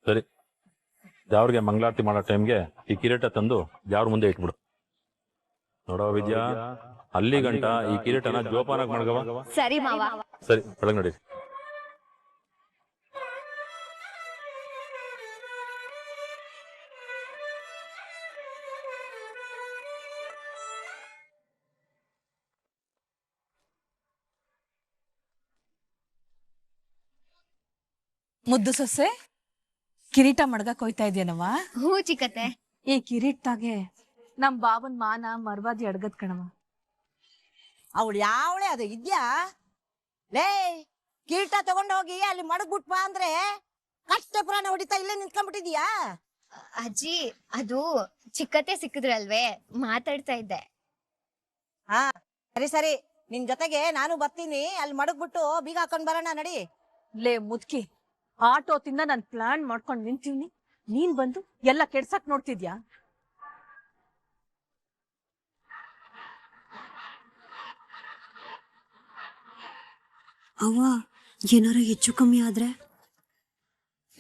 ಸರಿ, ದೇವ್ರಿಗೆ ಮಂಗಳಾರತಿ ಮಾಡೋ ಟೈಮ್ಗೆ ಈ ಕಿರೀಟ ತಂದು ದೇವ್ರ ಮುಂದೆ ಇಟ್ಬಿಡು. ನೋಡೋ ವಿದ್ಯಾ, ಅಲ್ಲಿ ಗಂಟ ಈ ಕಿರೀಟನ ಜೋಪಾನಾಗಿ ಮಾಡ್ಗವ. ಸರಿ ಮಾವ. ಸರಿ, ಒಳಗ್ ನೋಡಿ. ಮುದ್ದು ಸೊಸೆ, ಕಿರೀಟ ಮಡ್ಗಕ್ ಹೋಯ್ತಾ ಇದೆಯನವ? ಹೂ ಚಿಕ್ಕತ್ತೆ. ಈ ಕಿರೀಟ್ದಾಗೆ ನಮ್ ಬಾಬನ್ ಮಾನ ಮರ್ವಾದಿ ಅಡ್ಗದ್ ಕಣವ. ಅವಳು ಯಾವಳೆ ಅದು ಇದ್ಯಾ? ಲೇ, ಕಿರೀಟ ತಗೊಂಡ್ ಹೋಗಿ ಅಲ್ಲಿ ಮಡಗ್ಬಿಟ್ ಬಾ ಅಂದ್ರೆ ಕಷ್ಟ ಪ್ರಾಣ ಹೊಡಿತಾ ಇಲ್ಲೇ ನಿಂತ್ಕೊಂಡ್ಬಿಟ್ಟಿದ್ಯಾ? ಅಜ್ಜಿ, ಅದು ಚಿಕ್ಕತ್ತೆ ಸಿಕ್ಕಿದ್ರಲ್ವೇ, ಮಾತಾಡ್ತಾ ಇದ್ದೆ. ಹಾ ಸರಿ ಸರಿ, ನಿನ್ ಜೊತೆಗೆ ನಾನು ಬರ್ತೀನಿ. ಅಲ್ಲಿ ಮಡಗ್ಬಿಟ್ಟು ಬೀಗ ಹಾಕೊಂಡ್ ಬರೋಣ, ನಡಿ. ಲೇ ಮುದ್ಕಿ, ಆಟೋತಿಂದ ನಾನ್ ಪ್ಲಾನ್ ಮಾಡ್ಕೊಂಡ್ ನಿಂತೀವ್ನಿ, ನೀನ್ ಬಂದು ಎಲ್ಲ ಕೆಡ್ಸಕ್ ನೋಡ್ತಿದ್ಯಾ? ಅವ್ವ, ಏನಾರ ಹೆಚ್ಚು ಕಮ್ಮಿ ಆದ್ರೆ?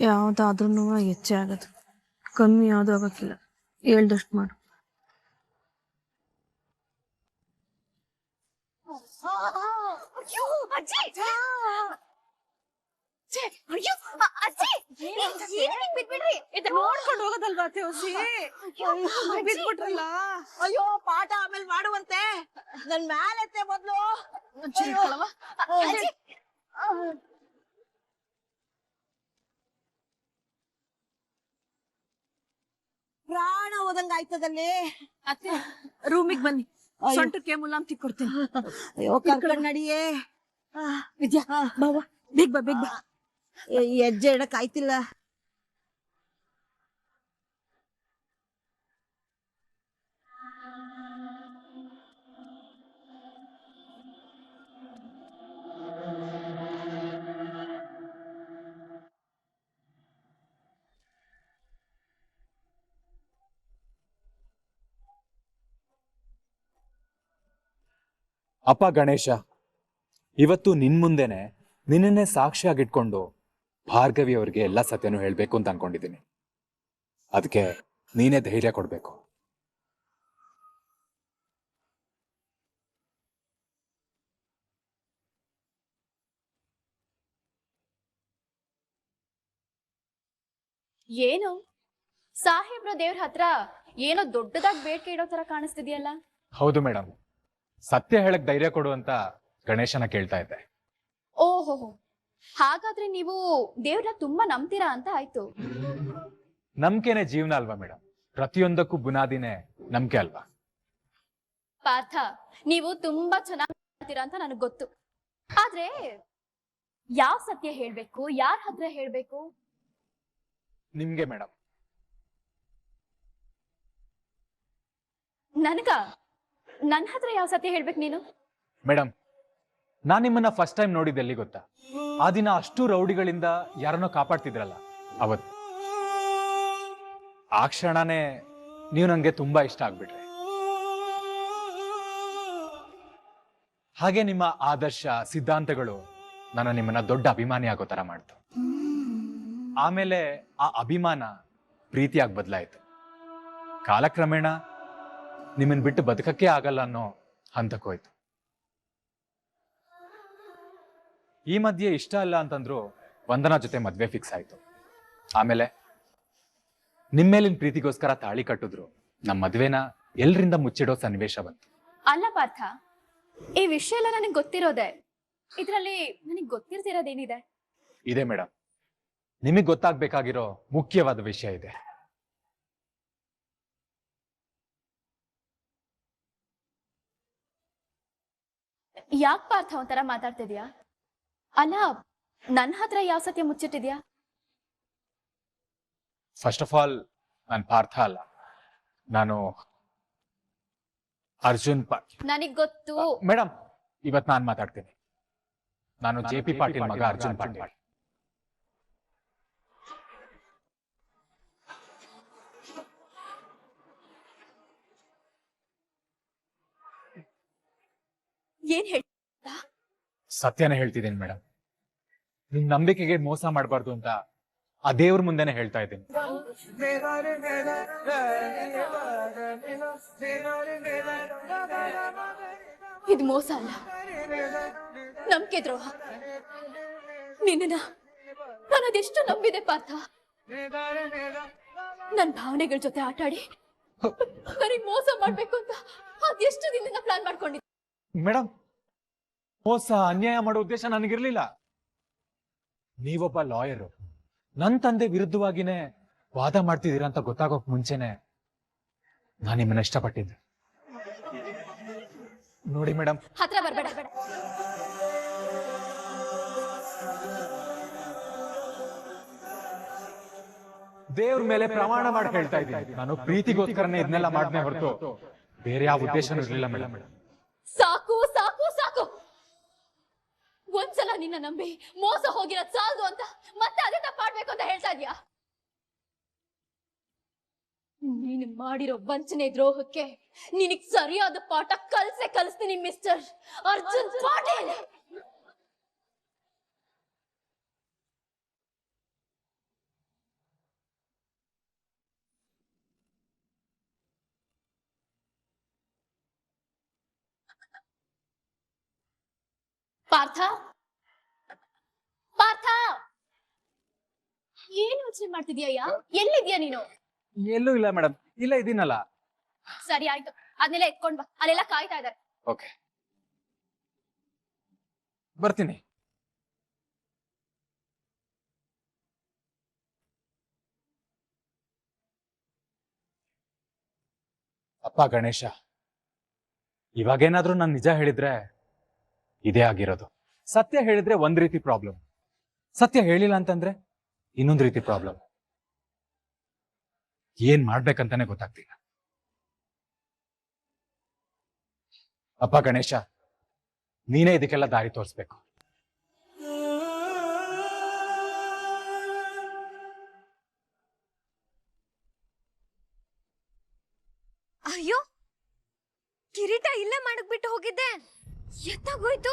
ಯಾವ್ದಾದ್ರೂ ಹೆಚ್ಚೆ ಆಗದು, ಕಮ್ಮಿ ಯಾವ್ದು ಆಗಕ್ಕಿಲ್ಲ. ಹೇಳ್ದಷ್ಟು ಮಾಡು. ನೋಡ್ಕೊಂಡು ಹೋಗೋದಲ್ವಾ ತೇವಸಿ? ಬಿಟ್ಬಿಟ್ರಲ್ಲ. ಅಯ್ಯೋ, ಪಾಠ ಆಮೇಲೆ ಮಾಡುವಂತೆ, ನನ್ ಮ್ಯಾಲೆತ್ತೆ ಮೊದ್ಲು. ಪ್ರಾಣ ಹೋದಂಗ ಆಯ್ತದಲ್ಲಿ. ಅತ್ತೆ, ರೂಮಿಗೆ ಬನ್ನಿ, ಸೊಂಟಕ್ಕೆ ಮುಲಾಮ್ ತಿಕ್ಕೊಡ್ತೀನಿ. ಅಯ್ಯೋ, ಕರ್ಕೊಂಡ್ ನಡಿಯೇ. ವಿದ್ಯಾ, ಬಾವಾ, ಬೇಗ ಬಾ, ಬೇಗ ಬಾ. ಹೆಜ್ಜೆ ಇಡಕ್ ಆಯ್ತಿಲ್ಲ. ಅಪ್ಪ ಗಣೇಶ, ಇವತ್ತು ನಿನ್ ಮುಂದೆನೆ ನಿನ್ನನ್ನೇ ಸಾಕ್ಷಿಯಾಗಿಟ್ಕೊಂಡು ಭಾರ್ಗವಿ ಅವ್ರಿಗೆ ಎಲ್ಲ ಸತ್ಯನೂ ಹೇಳ್ಬೇಕು ಅಂತ ಅನ್ಕೊಂಡಿದ್ದೀನಿ. ಅದಕ್ಕೆ ನೀನೇ ಧೈರ್ಯ ಕೊಡ್ಬೇಕು. ಏನು ಸಾಹೇಬ್ರ ದೇವ್ರ ಹತ್ರ ಏನೋ ದೊಡ್ಡದಾಗಿ ಬೇಡಿಕೆ ಇಡೋ ತರ ಕಾಣಿಸ್ತಿದ್ಯಲ್ಲ? ಹೌದು ಮೇಡಮ್, ಸತ್ಯ ಹೇಳಕ್ ಧೈರ್ಯ ಕೊಡು ಅಂತ ಗಣೇಶನ ಕೇಳ್ತಾ ಇದ್ದೆ. ಓಹೋ, ಹಾಗಾದ್ರೆ ನೀವು ದೇವ್ರ ತುಂಬಾ ನಂಬ್ತೀರಾ ಅಂತ ಆಯ್ತು. ನಂಬಿಕೆನೆ ಜೀವನ ಅಲ್ವಾ ಮೇಡಮ್? ಪ್ರತಿಯೊಂದಕ್ಕೂ ಬುನಾದಿನೇ ನಂಬಿಕೆ ಅಲ್ವಾ? ಪಾರ್ಥ, ನೀವು ತುಂಬಾ ಚೆನ್ನಾಗಿ ಮಾಡ್ತೀರಾ ಅಂತ ನನಗ್ ಗೊತ್ತು. ಆದ್ರೆ ಯಾವ ಸತ್ಯ ಹೇಳ್ಬೇಕು, ಯಾರ ಹತ್ರ ಹೇಳ್ಬೇಕು? ನಿಮ್ಗೆ ಮೇಡಮ್. ನನ್ ಹತ್ರ ಯಾವ ಸತ್ಯ ಹೇಳ್ಬೇಕು ನೀನು? ಮೇಡಮ್, ನಾನ್ ನಿಮ್ಮನ್ನ ಫಸ್ಟ್ ಟೈಮ್ ನೋಡಿದ್ದೆ ಎಲ್ಲಿ ಗೊತ್ತಾ? ಆ ದಿನ ಅಷ್ಟು ರೌಡಿಗಳಿಂದ ಯಾರನ್ನೋ ಕಾಪಾಡ್ತಿದ್ರಲ್ಲ, ಅವತ್ತು. ಆ ಕ್ಷಣನೇ ನೀವು ನಂಗೆ ತುಂಬಾ ಇಷ್ಟ ಆಗ್ಬಿಟ್ರೆ. ಹಾಗೆ ನಿಮ್ಮ ಆದರ್ಶ ಸಿದ್ಧಾಂತಗಳು ನಾನು ನಿಮ್ಮನ್ನ ದೊಡ್ಡ ಅಭಿಮಾನಿ ಆಗೋ ತರ ಮಾಡ್ತು. ಆಮೇಲೆ ಆ ಅಭಿಮಾನ ಪ್ರೀತಿಯಾಗಿ ಬದಲಾಯಿತು. ಕಾಲಕ್ರಮೇಣ ನಿಮ್ಮನ್ ಬಿಟ್ಟು ಬದುಕಕ್ಕೆ ಆಗಲ್ಲ ಅನ್ನೋ ಹಂತಕ್ಕೋಯ್ತು. ಈ ಮಧ್ಯೆ ಇಷ್ಟ ಅಲ್ಲ ಅಂತಂದ್ರು ವಂದನಾ ಜೊತೆ ಮದ್ವೆ ಫಿಕ್ಸ್ ಆಯ್ತು. ಆಮೇಲೆ ನಿಮ್ಮೇಲಿನ ಪ್ರೀತಿಗೋಸ್ಕರ ತಾಳಿ ಕಟ್ಟಿದ್ರು. ನಮ್ಮ ಮದ್ವೆನ ಎಲ್ರಿಂದ ಮುಚ್ಚಿಡೋ ಸನ್ನಿವೇಶ ಬಂತು. ಅಲ್ಲ ಪಾರ್ಥ, ಈ ವಿಷಯ ಎಲ್ಲ ನನಗೆ ಗೊತ್ತಿರೋದೆ. ಇದ್ರಲ್ಲಿ ನನಗೆ ಗೊತ್ತಿರ್ತಿರೋದೇನಿದೆ? ಇದೆ ಮೇಡಮ್, ನಿಮಗ್ ಗೊತ್ತಾಗ್ಬೇಕಾಗಿರೋ ಮುಖ್ಯವಾದ ವಿಷಯ ಇದೆ. ಯಾಕೆ ಪಾರ್ಥ ಒಂಥರ ಮಾತಾಡ್ತಿದ್ಯಾ? ಅಲ್ಲ, ನನ್ನ ಹತ್ರ ಯಾವ ಸತ್ಯ ಮುಚ್ಚಿಟ್ಟಿದ್ಯಾ? ಫಸ್ಟ್ ಆಫ್ ಆಲ್, ನಾನು ಪಾರ್ಥ ಅಲ್ಲ, ನಾನು ಅರ್ಜುನ್ ನನಗ್ ಗೊತ್ತು ಮೇಡಮ್. ಇವತ್ ನಾನ್ ಮಾತಾಡ್ತೀನಿ. ನಾನು ಜೆ.ಪಿ. ಪಾಟೀಲ್ ಮಗ ಅರ್ಜುನ್ ಪಾಟೀಲ್. ಏನ್ ಹೇಳ? ಸತ್ಯನೇ ಹೇಳ್ತಿದ್ದೀನಿ ಮೇಡಮ್. ನಿಮ್ ನಂಬಿಕೆಗೆ ಮೋಸ ಮಾಡಬಾರ್ದು ಅಂತ ಆ ದೇವ್ರ ಮುಂದೆನೆ ಹೇಳ್ತಾ ಇದ್ದೀನಿ. ಇದು ಮೋಸ ಅಲ್ಲ, ನಂಬಿಕೆ ದ್ರೋಹ. ನಿನ್ನ ನಾನು ಅದೆಷ್ಟು ನಂಬಿದೆ ಪಾರ್ಥ. ನನ್ ಭಾವನೆಗಳ ಜೊತೆ ಆಟಾಡಿ ನನಗೆ ಮೋಸ ಮಾಡ್ಬೇಕು ಅಂತ ಅದೆಷ್ಟು ದಿನದಿಂದ ಪ್ಲಾನ್ ಮಾಡ್ಕೊಂಡಿದ್ದೆ. ಮೇಡಮ್, ಮೋಸ ಅನ್ಯಾಯ ಮಾಡೋ ಉದ್ದೇಶ ನನಗಿರ್ಲಿಲ್ಲ. ನೀವೊಬ್ಬ ಲಾಯರು, ನನ್ ತಂದೆ ವಿರುದ್ಧವಾಗಿನೇ ವಾದ ಮಾಡ್ತಿದ್ದೀರಾ ಅಂತ ಗೊತ್ತಾಗೋಕ್ ಮುಂಚೆನೆ ನಾನು ನಿಮ್ಮನ್ನ ಇಷ್ಟಪಟ್ಟಿದ್ದೆ. ನೋಡಿ ಮೇಡಮ್, ಹತ್ರ ಬರ್ಬೇಡ. ದೇವ್ರ ಮೇಲೆ ಪ್ರಮಾಣ ಮಾಡಿ ಹೇಳ್ತಾ ಇದ್ದೀನಿ, ನಾನು ಪ್ರೀತಿಗೋಸ್ಕರನೇ ಇದನ್ನೆಲ್ಲ ಮಾಡನೆ ಹೊರತು ಬೇರೆ ಯಾವ ಉದ್ದೇಶನೂ ಇರಲಿಲ್ಲ ಮೇಡಮ್. ಸಾಕು ಸಾಕು ಸಾಕು. ಒಂದ್ಸಲ ನಿನ್ನ ನಂಬಿ ಮೋಸ ಹೋಗಿರೋದ್ ಸಾಲದು ಅಂತ ಮತ್ತೆ ಅದೇ ತಪ್ಪಾಡ್ಬೇಕು ಅಂತ ಹೇಳ್ತಾ ಇದ್ಯಾ? ನೀನು ಮಾಡಿರೋ ವಂಚನೆ ದ್ರೋಹಕ್ಕೆ ನಿನಗ್ ಸರಿಯಾದ ಪಾಠ ಕಲಿಸ್ತೀನಿ ಮಿಸ್ಟರ್ ಅರ್ಜುನ್ ಪಾಟೀಲ್. ಪಾರ್ಥ, ಪಾರ್ಥ, ಏನ್ ಯೋಚನೆ ಮಾಡ್ತಿದ್ಯಯ್ಯ? ಎಲ್ಲಿದ್ಯಾ ನೀನು? ಎಲ್ಲೂ ಇಲ್ಲ ಮೇಡಮ್, ಇಲ್ಲ ಇದೀನಲ್ಲ. ಸರಿ ಆಯ್ತು, ಅದನ್ನೆಲ್ಲ ಎತ್ಕೊಂಡ್ ಬಾ, ಅಲ್ಲೆಲ್ಲ ಕಾಯ್ತಾ ಇದಾರೆ. ಓಕೆ, ಬರ್ತೀನಿ. ಅಪ್ಪ ಗಣೇಶ, ಇವಾಗೇನಾದ್ರೂ ನಾನು ನಿಜ ಹೇಳಿದ್ರೆ ಇದೇ ಆಗಿರೋದು. ಸತ್ಯ ಹೇಳಿದ್ರೆ ಒಂದ್ ರೀತಿ ಪ್ರಾಬ್ಲಮ್, ಸತ್ಯ ಹೇಳಿಲ್ಲ ಅಂತಂದ್ರೆ ಇನ್ನೊಂದ್ ರೀತಿ ಪ್ರಾಬ್ಲಮ್. ಏನ್ ಮಾಡ್ಬೇಕಂತಾನೆ ಗೊತ್ತಾಗ್ತಿಲ್ಲ. ಅಪ್ಪ ಗಣೇಶ, ನೀನೇ ಇದಕ್ಕೆಲ್ಲ ದಾರಿ ತೋರಿಸ್ಬೇಕು. ಅಯ್ಯೋ, ಕಿರೀಟ ಇಲ್ಲೇ ಮಾಡಕ್ಬಿಟ್ಟು ಹೋಗಿದ್ದೆ, ಎತ್ತಾಗೋಯ್ತು.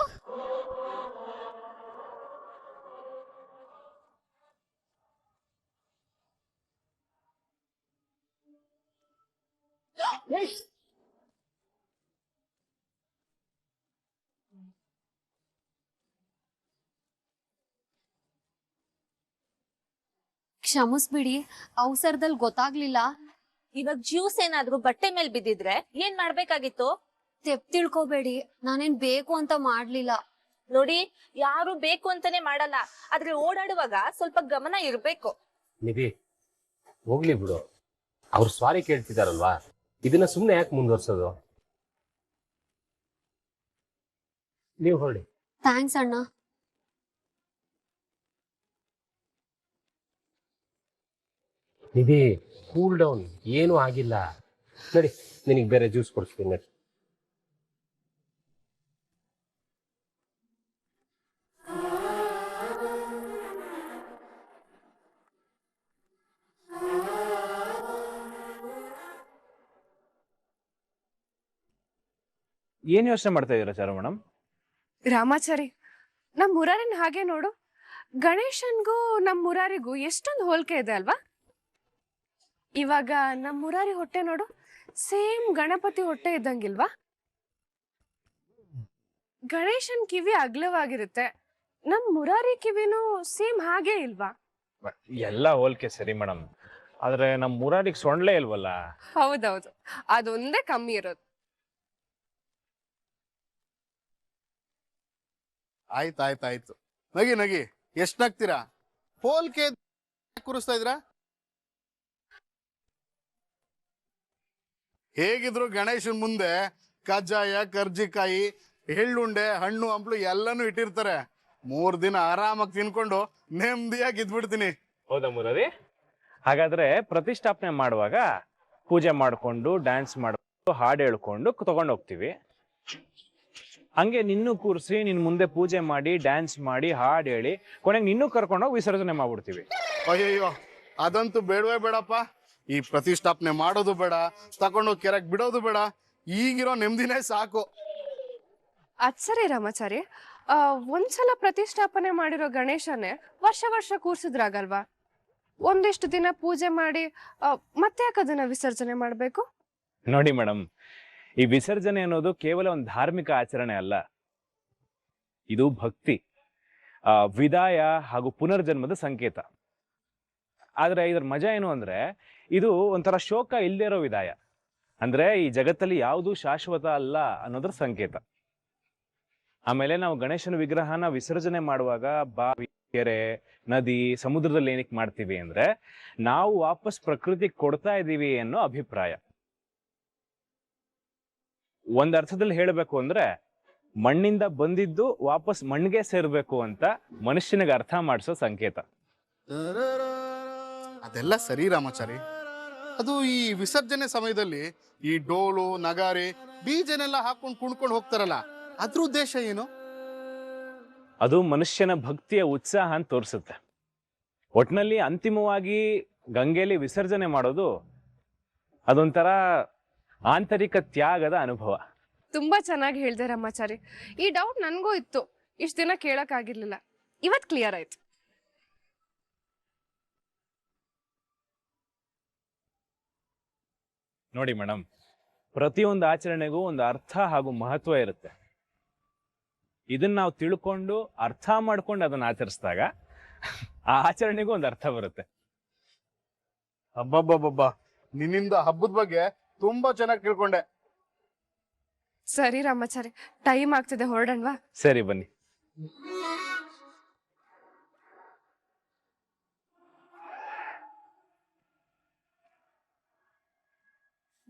ಕ್ಷಮಿಸ್ಬಿಡಿ, ಅವಸರದಲ್ಲಿ ಗೊತ್ತಾಗ್ಲಿಲ್ಲ. ಇವಾಗ ಜ್ಯೂಸ್ ಏನಾದ್ರು ಬಟ್ಟೆ ಮೇಲೆ ಬಿದ್ದಿದ್ರೆ ಏನ್ ಮಾಡ್ಬೇಕಾಗಿತ್ತು? ತೆಪ್ ತಿಳ್ಕೊಬೇಡಿ, ನಾನೇನ್ ಬೇಕು ಅಂತ ಮಾಡ್ಲಿಲ್ಲ. ನೋಡಿ, ಯಾರು ಬೇಕು ಅಂತಾನೆ ಮಾಡಲ್ಲ, ಆದ್ರೆ ಓಡಾಡುವಾಗ ಸ್ವಲ್ಪ ಗಮನ ಇರ್ಬೇಕು. ನಿಧಿ, ಹೋಗ್ಲಿ ಬಿಡು, ಅವ್ರು ಸಾರಿ ಕೇಳ್ತಿದಾರಲ್ವಾ, ಇದನ್ನ ಸುಮ್ನೆ ಯಾಕೆ ಮುಂದುವರ್ಸೋದು? ನೀವು ಹೊರಡಿ. ಥ್ಯಾಂಕ್ಸ್ ಅಣ್ಣ. ನಿಧಿ, ಕೂಲ್ ಡೌನ್, ಏನೂ ಆಗಿಲ್ಲ. ನಡಿ, ನಿನಗೆ ಬೇರೆ ಜ್ಯೂಸ್ ಕೊಡಿಸ್ತೀನಿ ನಡಿ. ಏನ್ ಯೋಚನೆ ಮಾಡ್ತಾ ಇದೀರಾ ಚಾರು ಮೇಡಮ್? ರಾಮಾಚಾರಿ, ನಮ್ ಮುರಾರಿನ ಹಾಗೆ ನೋಡು. ಗಣೇಶನ್ಗೂ ನಮ್ ಮುರಾರಿಗೂ ಎಷ್ಟೊಂದು ಹೋಲಿಕೆ ಇದೆ ಅಲ್ವಾ? ಇವಾಗ ನಮ್ ಮುರಾರಿ ಹೊಟ್ಟೆ ನೋಡು, ಸೇಮ್ ಗಣಪತಿ ಹೊಟ್ಟೆ ಇದ್ದಂಗಿಲ್ವಾ? ಗಣೇಶನ್ ಕಿವಿ ಅಗ್ಲವಾಗಿರುತ್ತೆ, ನಮ್ ಮುರಾರಿ ಕಿವಿನೂ ಸೇಮ್ ಹಾಗೆ ಇಲ್ವಾ? ಎಲ್ಲ ಹೋಲಿಕೆ ಸರಿ ಮೇಡಮ್, ಆದ್ರೆ ನಮ್ ಮುರಾರಿಗೆ ಸೊಂಡ್ಲೇ ಇಲ್ವಲ್ಲ. ಹೌದೌದು, ಅದೊಂದೇ ಕಮ್ಮಿ ಇರೋದು. ಆಯ್ತಾಯ್ತಾಯ್ತು, ನಗಿ ನಗಿ, ಎಷ್ಟ್ ನಗ್ತೀರಾ? ಹೋಲ್ಕೆ ಕೂರಿಸ್ತಾ ಇದ್ರಾ? ಹೇಗಿದ್ರು ಗಣೇಶನ್ ಮುಂದೆ ಕಜ್ಜಾಯ, ಕರ್ಜಿಕಾಯಿ, ಎಳ್ಳುಂಡೆ, ಹಣ್ಣು ಹಂಪ್ಲು ಎಲ್ಲಾನು ಇಟ್ಟಿರ್ತಾರೆ. 3 ದಿನ ಆರಾಮಾಗಿ ತಿನ್ಕೊಂಡು ನೆಮ್ಮದಿಯಾಗಿ ಇದ್ಬಿಡ್ತೀನಿ. ಹೌದಾ ಮುರಾರಿ? ಹಾಗಾದ್ರೆ ಪ್ರತಿಷ್ಠಾಪನೆ ಮಾಡುವಾಗ ಪೂಜೆ ಮಾಡ್ಕೊಂಡು, ಡ್ಯಾನ್ಸ್ ಮಾಡ್ಕೊಂಡು, ಹಾಡು ಹೇಳ್ಕೊಂಡು ತಗೊಂಡು ಹೋಗ್ತೀವಿ. ಹಂಗೆ ನಿನ್ನೂ ಕೂರಿಸಿ ನಿನ್ ಮುಂದೆ ಪೂಜೆ ಮಾಡಿ, ಡ್ಯಾನ್ಸ್ ಮಾಡಿ, ಹಾಡು ಹೇಳಿ, ಕೊನೆಗೆ ನಿನ್ನೂ ಕರ್ಕೊಂಡೋಗಿ ವಿಸರ್ಜನೆ ಮಾಡ್ಬಿಡ್ತೀವಿ. ಅಯ್ಯಯ್ಯೋ, ಅದಂತೂ ಬೇಡವೇ ಬೇಡಪ್ಪ. ಈ ಪ್ರತಿಷ್ಠಾಪನೆ ಮಾಡೋದು ಬೇಡ, ತಗೊಂಡೋಗಿ ಕೆರೆಗೆ ಬಿಡೋದು ಬೇಡ, ಈಗಿರೋ ನೆಮ್ಮದಿನೇ ಸಾಕು. ಅದ್ ಸರಿ ರಾಮಾಚಾರಿ, ಒಂದ್ಸಲ ಪ್ರತಿಷ್ಠಾಪನೆ ಮಾಡಿರೋ ಗಣೇಶನೇ ವರ್ಷ ವರ್ಷ ಕೂರ್ಸಿದ್ರಾಗಲ್ವಾ? ಒಂದಿಷ್ಟು ದಿನ ಪೂಜೆ ಮಾಡಿ ಮತ್ತೆ ಯಾಕೆ ಅದನ್ನ ವಿಸರ್ಜನೆ ಮಾಡಬೇಕು? ನೋಡಿ ಮೇಡಮ್, ಈ ವಿಸರ್ಜನೆ ಅನ್ನೋದು ಕೇವಲ ಒಂದು ಧಾರ್ಮಿಕ ಆಚರಣೆ ಅಲ್ಲ, ಇದು ಭಕ್ತಿ, ವಿದಾಯ ಹಾಗೂ ಪುನರ್ಜನ್ಮದ ಸಂಕೇತ. ಆದ್ರೆ ಇದ್ರ ಮಜಾ ಏನು ಅಂದ್ರೆ ಇದು ಒಂಥರ ಶೋಕ ಇಲ್ಲದೆ ಇರೋ ವಿದಾಯ. ಅಂದ್ರೆ ಈ ಜಗತ್ತಲ್ಲಿ ಯಾವುದು ಶಾಶ್ವತ ಅಲ್ಲ ಅನ್ನೋದ್ರ ಸಂಕೇತ. ಆಮೇಲೆ ನಾವು ಗಣೇಶನ ವಿಗ್ರಹನ ವಿಸರ್ಜನೆ ಮಾಡುವಾಗ ಬಾವಿ, ಕೆರೆ, ನದಿ, ಸಮುದ್ರದಲ್ಲಿ ಏನಕ್ಕೆ ಮಾಡ್ತೀವಿ ಅಂದ್ರೆ ನಾವು ವಾಪಸ್ ಪ್ರಕೃತಿಗೆ ಕೊಡ್ತಾ ಇದ್ದೀವಿ ಅನ್ನೋ ಅಭಿಪ್ರಾಯ. ಒಂದ್ ಅರ್ಥದಲ್ಲಿ ಹೇಳಬೇಕು ಅಂದ್ರೆ ಮಣ್ಣಿಂದ ಬಂದಿದ್ದು ವಾಪಸ್ ಮಣ್ಣಿಗೆ ಸೇರ್ಬೇಕು ಅಂತ ಮನುಷ್ಯನಿಗೆ ಅರ್ಥ ಮಾಡಿಸೋ ಸಂಕೇತ. ಅದೆಲ್ಲ ಸರಿ ರಾಮಾಚಾರಿ. ಅದು ಈ ವಿಸರ್ಜನೆ ಸಮಯದಲ್ಲಿ ಈ ಡೋಲು, ನಗಾರಿ, ಬೀಜನೆಲ್ಲ ಹಾಕೊಂಡು ಕುಣ್ಕೊಂಡು ಹೋಗ್ತಾರಲ್ಲ, ಅದ್ರ ಉದ್ದೇಶ ಏನು? ಅದು ಮನುಷ್ಯನ ಭಕ್ತಿಯ ಉತ್ಸಾಹ ಅಂತ ತೋರಿಸುತ್ತೆ. ಒಟ್ನಲ್ಲಿ ಅಂತಿಮವಾಗಿ ಗಂಗೆಯಲ್ಲಿ ವಿಸರ್ಜನೆ ಮಾಡೋದು ಅದೊಂಥರ ಆಂತರಿಕ ತ್ಯಾಗದ ಅನುಭವ. ತುಂಬಾ ಚೆನ್ನಾಗಿ ಹೇಳ್ದೆ ರಾಮಾಚಾರಿ. ಈ ಡೌಟ್ ನನ್ಗೂ ಇತ್ತು, ಇಷ್ಟ ದಿನ ಕೇಳಕ್ ಆಗಿರ್ಲಿಲ್ಲ, ಇವತ್ ಕ್ಲಿಯರ್ ಆಯ್ತು. ನೋಡಿ ಮೇಡಮ್, ಪ್ರತಿಯೊಂದು ಆಚರಣೆಗೂ ಒಂದು ಅರ್ಥ ಹಾಗೂ ಮಹತ್ವ ಇರುತ್ತೆ. ಇದನ್ನ ನಾವು ತಿಳ್ಕೊಂಡು ಅರ್ಥ ಮಾಡ್ಕೊಂಡು ಅದನ್ನ ಆಚರಿಸಿದಾಗ ಆ ಆಚರಣೆಗೂ ಒಂದು ಅರ್ಥ ಬರುತ್ತೆ. ಹಬ್ಬಬ್ಬಬ್ಬ, ನಿನ್ನಿಂದ ಹಬ್ಬದ ಬಗ್ಗೆ ತುಂಬಾ ಚೆನ್ನಾಗಿ ತಿಳ್ಕೊಂಡೆ. ಸರಿ ರಾಮಾಚಾರಿ, ಟೈಮ್ ಆಗ್ತಿದೆ, ಹೊರಡಣ್ವಾ? ಸರಿ ಬನ್ನಿ.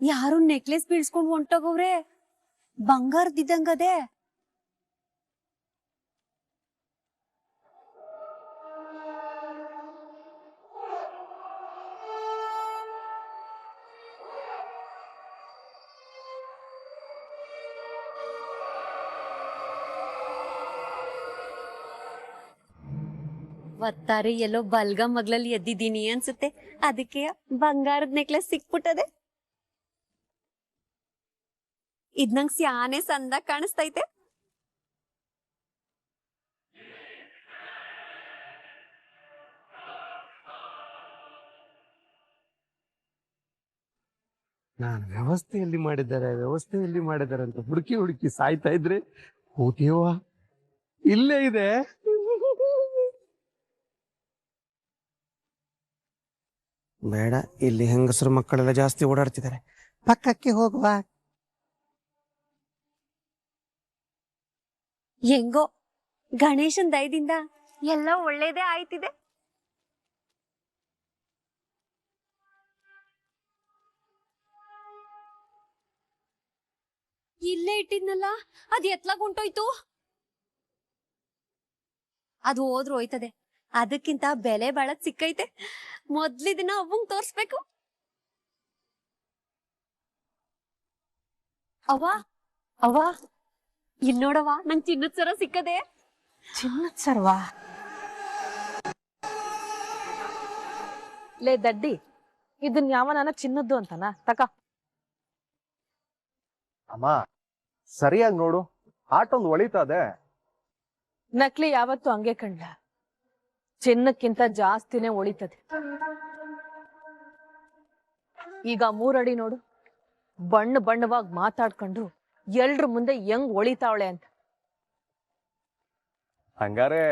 ಯಾರು ನೆಕ್ಲೆಸ್ ಬೀಳ್ಸ್ಕೊಂಡ್ ಹೊಂಟೋಗವ್ರೆ, ಬಂಗಾರದಿದ್ದಂಗದೆ. ಒತ್ತಾರೆ ಎಲ್ಲೋ ಬಲ್ಗ ಮಗ್ಲಲ್ಲಿ ಎದ್ದಿದ್ದೀನಿ ಅನ್ಸುತ್ತೆ, ಅದಕ್ಕೆ ಬಂಗಾರದ ನೆಕ್ಲೆಸ್ ಸಿಕ್ಬಿಟ್ಟದೆ. ಇದ್ ನಂಗ್ ಸ್ಯಾನೆ ಸಂದ ಕಾಣಿಸ್ತೈತೆ. ನಾನು ವ್ಯವಸ್ಥೆಯಲ್ಲಿ ಮಾಡಿದ್ದಾರೆ ಅಂತ ಹುಡುಕಿ ಹುಡುಕಿ ಸಾಯ್ತಾ ಇದ್ರೆ, ಓ ದೇವ, ಇಲ್ಲೇ ಇದೆ. ಬೇಡ, ಇಲ್ಲಿ ಹೆಂಗಸರು ಮಕ್ಕಳೆಲ್ಲ ಜಾಸ್ತಿ ಓಡಾಡ್ತಿದ್ದಾರೆ, ಪಕ್ಕಕ್ಕೆ ಹೋಗುವ. ಹೆಂಗೋ ಗಣೇಶನ್ ದಯದಿಂದ ಎಲ್ಲ ಒಳ್ಳೇದೇ ಆಯ್ತಿದೆ. ಇಲ್ಲೇ ಇಟ್ಟಿದ್ನಲ್ಲ, ಅದ್ ಎತ್ಲಾಗ್ ಹೊಂಟೋಯ್ತು. ಅದು ಹೋದ್ರು ಹೋಯ್ತದೆ, ಅದಕ್ಕಿಂತ ಬೆಲೆ ಬಾಳದ್ ಸಿಕ್ಕೈತೆ. ಮೊದ್ಲಿದಿನ ಅವ್ವಂಗ್ ತೋರ್ಸ್ಬೇಕು. ಅವ್ವ ಇಲ್ ನೋಡವ್ವ, ನಂಗ್ ಚಿನ್ನದ ಸರ ಸಿಕ್ಕದೆ. ಚಿನ್ನದ ಸರ್ವಾ? ಲೇ ದಡ್ಡಿ, ಇದನ್ ಯಾವನಾನ ಚಿನ್ನದ್ದು ಅಂತನಾ? ತಕ. ಅಮ್ಮ ಸರಿಯಾಗಿ ನೋಡು, ಆಟೊಂದು ಒಳಿತದೆ. ನಕ್ಲಿ ಯಾವತ್ತು ಹಂಗೆ ಕಂಡ, ಚಿನ್ನಕ್ಕಿಂತ ಜಾಸ್ತಿನೇ ಒಳಿತದೆ. ಈಗ 3 ಅಡಿ ನೋಡು, ಬಣ್ಣವಾಗಿ ಮಾತಾಡ್ಕೊಂಡು ಎಲ್ರ ಮುಂದೆ ಹೆಂಗ್ ಒಳಿತಾವಳೆ ಅಂತ. ಹಂಗಾರೆ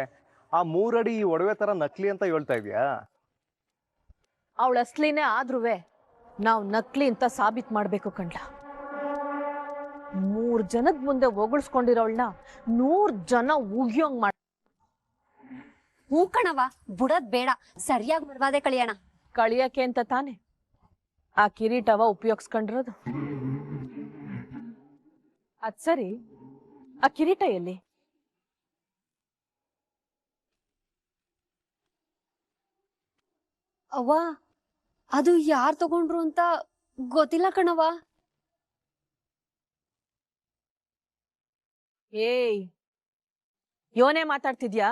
ಆ 3 ಅಡಿ ಒಡವೆ ತರ ನಕಲಿ ಅಂತ ಹೇಳ್ತಾ ಇದೀಯಾ? ಅವಳ ಅಸ್ಲಿನೇ ಆದ್ರುವೆ ನಾವ್ ನಕ್ಲಿ ಅಂತ ಸಾಬೀತ್ ಮಾಡ್ಬೇಕು ಕಂಡ. 3 ಜನದ ಮುಂದೆ ಹೊಗಳ್ಸ್ಕೊಂಡಿರೋಳ್ನ 100 ಜನ ಉಗಿಯೋಂಗ್ ಮಾಡ. ಹೂ ಕಣವ, ಬುಡದ್ ಬೇಡ, ಸರಿಯಾಗಿ ಮರ್ವಾದೆ ಕಳಿಯೋಣ. ಕಳಿಯಕ್ಕೆ ಅಂತ ತಾನೆ ಆ ಕಿರೀಟವ ಉಪಯೋಗಿಸ್ಕೊಂಡಿರೋದು. ಅದ್ ಸರಿ, ಆ ಕಿರೀಟ ಎಲ್ಲಿ? ಅವ್ವ, ಅದು ಯಾರ್ ತಗೊಂಡ್ರು ಅಂತ ಗೊತ್ತಿಲ್ಲ ಕಣವ. ಏಯ್, ಯೋನೇ ಮಾತಾಡ್ತಿದ್ಯಾ?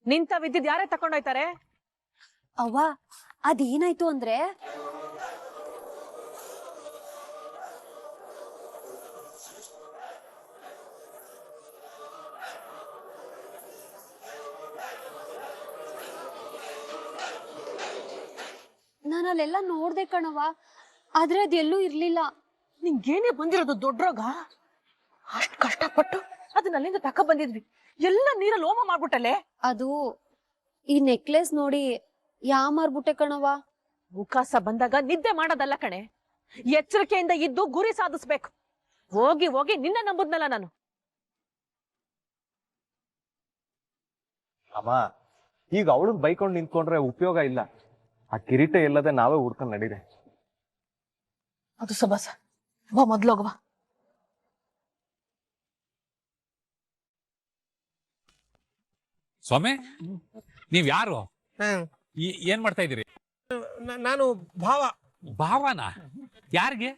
ನಿಂತ ವಿದ್ಯುತ್ ಯಾರೇ ತಕೊಂಡೋಯ್ತಾರೆ? ಅವ್ವ, ಅದೇನಾಯ್ತು ಅಂದ್ರೆ ನಾನು ಅಲ್ಲೆಲ್ಲ ನೋಡ್ದೆ ಕಣವ, ಆದ್ರೆ ಅದೆಲ್ಲೂ ಇರ್ಲಿಲ್ಲ. ನಿಂಗೇನೇ ಬಂದಿರೋದು ದೊಡ್ಡ ರೋಗ? ಅಷ್ಟ್ ಕಷ್ಟಪಟ್ಟು ಅದನ್ನ ಅಲ್ಲಿಂದ ತಕ ಬಂದಿದ್ವಿ, ಎಲ್ಲ ನೀರಲ್ಲಿ ಹೋಮ ಮಾಡ್ಬಿಟ್ಟಲೆ. ಅದು ಈ ನೆಕ್ಲೆಸ್ ನೋಡಿ ಮಾರ್ಬಿಟ್ಟೆ ಕಣವ. ಉಕಾಸ ಬಂದಾಗ ನಿದ್ದೆ ಮಾಡೋದಲ್ಲ ಕಣೆ, ಎಚ್ಚರಿಕೆಯಿಂದ ಇದ್ದು ಗುರಿ ಸಾಧಿಸ್ಬೇಕು. ಹೋಗಿ ಹೋಗಿ ನಿನ್ನ ನಂಬುದ್ನಲ್ಲ ನಾನು. ಅಮ್ಮ, ಈಗ ಅವಳಗ್ ಬೈಕೊಂಡು ನಿಂತ್ಕೊಂಡ್ರೆ ಉಪಯೋಗ ಇಲ್ಲ. ಆ ಕಿರೀಟ ಎಲ್ಲದೆ ನಾವೇ ಹುಡ್ಕೊಂಡ್ ನಡೀರೆ. ಅದು ಸಬಾಸ, ಬಾ ಮೊದ್ಲೋಗವಾ. ಸ್ವಾಮಿ, ನೀವ್ ಯಾರು? ಏನ್ ಮಾಡ್ತಾ ಇದೀರಿ? ನಾನು ಭಾವ. ಭಾವನ? ಯಾರಿಗೆ?